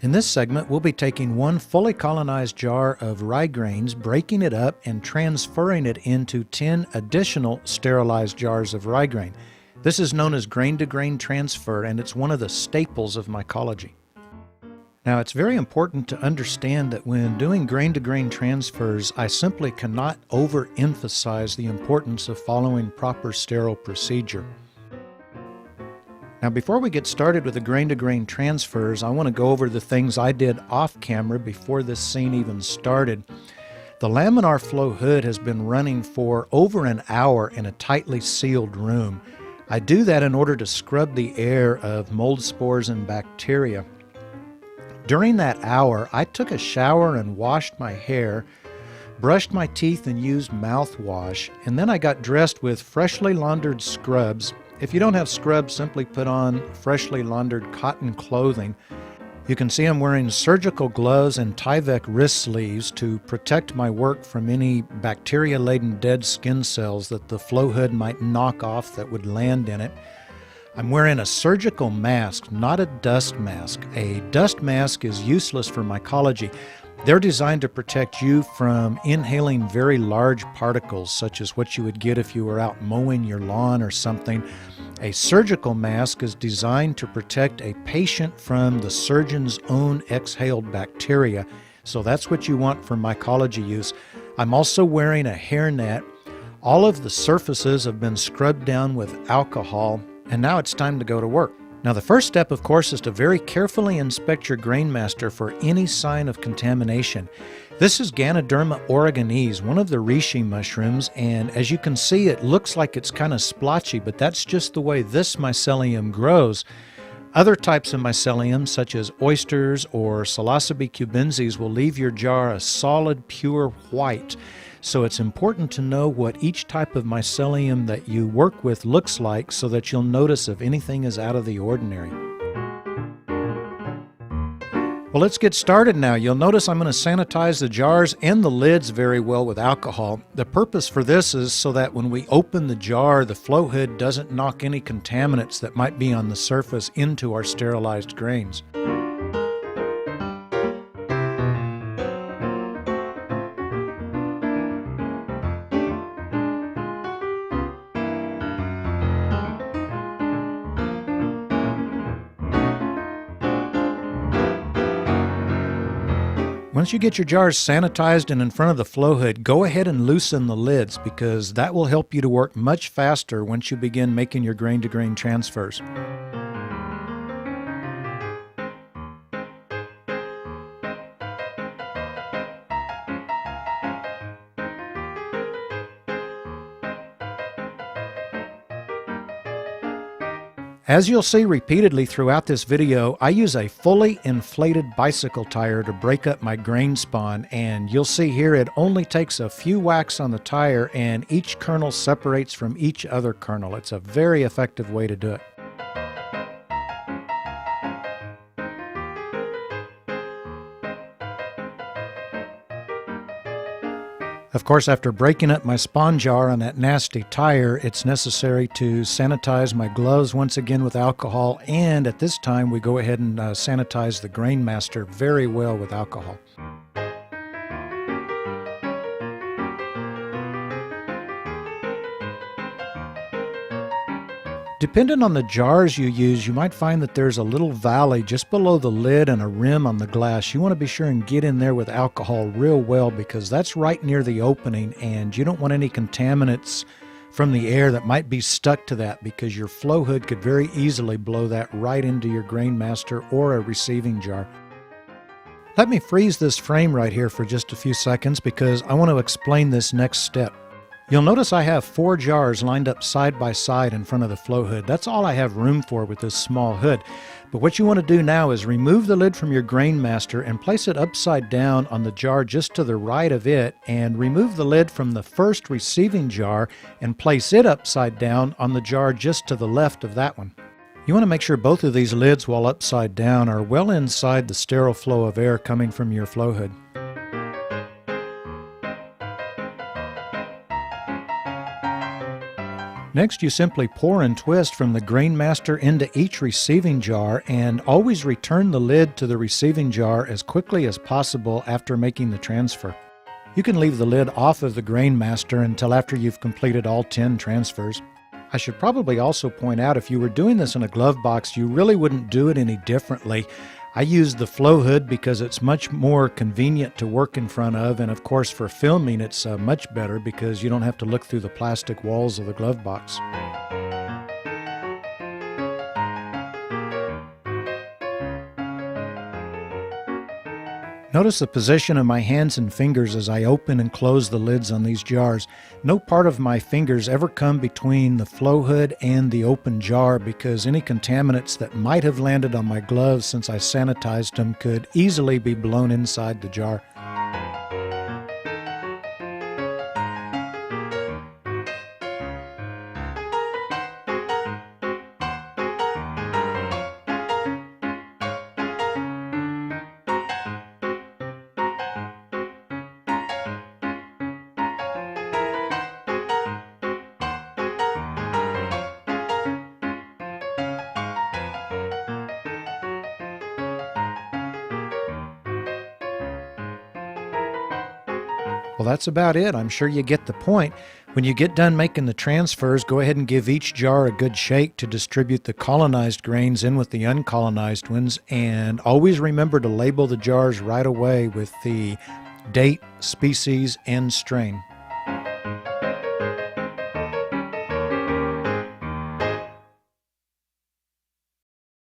In this segment, we'll be taking one fully colonized jar of rye grains, breaking it up, and transferring it into 10 additional sterilized jars of rye grain. This is known as grain-to-grain transfer, and it's one of the staples of mycology. Now, it's very important to understand that when doing grain-to-grain transfers, I simply cannot overemphasize the importance of following proper sterile procedure. Now, before we get started with the grain-to-grain transfers, I want to go over the things I did off camera before this scene even started. The laminar flow hood has been running for over an hour in a tightly sealed room. I do that in order to scrub the air of mold spores and bacteria. During that hour, I took a shower and washed my hair, brushed my teeth and used mouthwash, and then I got dressed with freshly laundered scrubs. If you don't have scrubs, simply put on freshly laundered cotton clothing. You can see I'm wearing surgical gloves and Tyvek wrist sleeves to protect my work from any bacteria-laden dead skin cells that the flow hood might knock off that would land in it. I'm wearing a surgical mask, not a dust mask. A dust mask is useless for mycology. They're designed to protect you from inhaling very large particles, such as what you would get if you were out mowing your lawn or something. A surgical mask is designed to protect a patient from the surgeon's own exhaled bacteria, so that's what you want for mycology use. I'm also wearing a hairnet. All of the surfaces have been scrubbed down with alcohol, and now it's time to go to work. Now, the first step, of course, is to very carefully inspect your grain master for any sign of contamination. This is Ganoderma oregonese, one of the reishi mushrooms, and as you can see, it looks like it's kind of splotchy, but that's just the way this mycelium grows. Other types of mycelium, such as oysters or Psilocybe cubensis, will leave your jar a solid, pure white. So it's important to know what each type of mycelium that you work with looks like so that you'll notice if anything is out of the ordinary. Well, let's get started now. You'll notice I'm going to sanitize the jars and the lids very well with alcohol. The purpose for this is so that when we open the jar, the flow hood doesn't knock any contaminants that might be on the surface into our sterilized grains. Once you get your jars sanitized and in front of the flow hood, go ahead and loosen the lids because that will help you to work much faster once you begin making your grain-to-grain transfers. As you'll see repeatedly throughout this video, I use a fully inflated bicycle tire to break up my grain spawn, and you'll see here it only takes a few whacks on the tire and each kernel separates from each other kernel. It's a very effective way to do it. Of course, after breaking up my spawn jar on that nasty tire, it's necessary to sanitize my gloves once again with alcohol, and at this time we go ahead and sanitize the grain master very well with alcohol. Depending on the jars you use, you might find that there's a little valley just below the lid and a rim on the glass. You want to be sure and get in there with alcohol real well because that's right near the opening and you don't want any contaminants from the air that might be stuck to that because your flow hood could very easily blow that right into your grain master or a receiving jar. Let me freeze this frame right here for just a few seconds because I want to explain this next step. You'll notice I have 4 jars lined up side by side in front of the flow hood. That's all I have room for with this small hood. But what you want to do now is remove the lid from your grain master and place it upside down on the jar just to the right of it, and remove the lid from the first receiving jar and place it upside down on the jar just to the left of that one. You want to make sure both of these lids, while upside down, are well inside the sterile flow of air coming from your flow hood. Next, you simply pour and twist from the grain master into each receiving jar, and always return the lid to the receiving jar as quickly as possible after making the transfer. You can leave the lid off of the grain master until after you've completed all 10 transfers. I should probably also point out, if you were doing this in a glove box, you really wouldn't do it any differently. I use the flow hood because it's much more convenient to work in front of, and of course for filming it's much better because you don't have to look through the plastic walls of the glove box. Notice the position of my hands and fingers as I open and close the lids on these jars. No part of my fingers ever come between the flow hood and the open jar, because any contaminants that might have landed on my gloves since I sanitized them could easily be blown inside the jar. Well, that's about it. I'm sure you get the point. When you get done making the transfers, go ahead and give each jar a good shake to distribute the colonized grains in with the uncolonized ones, and always remember to label the jars right away with the date, species, and strain.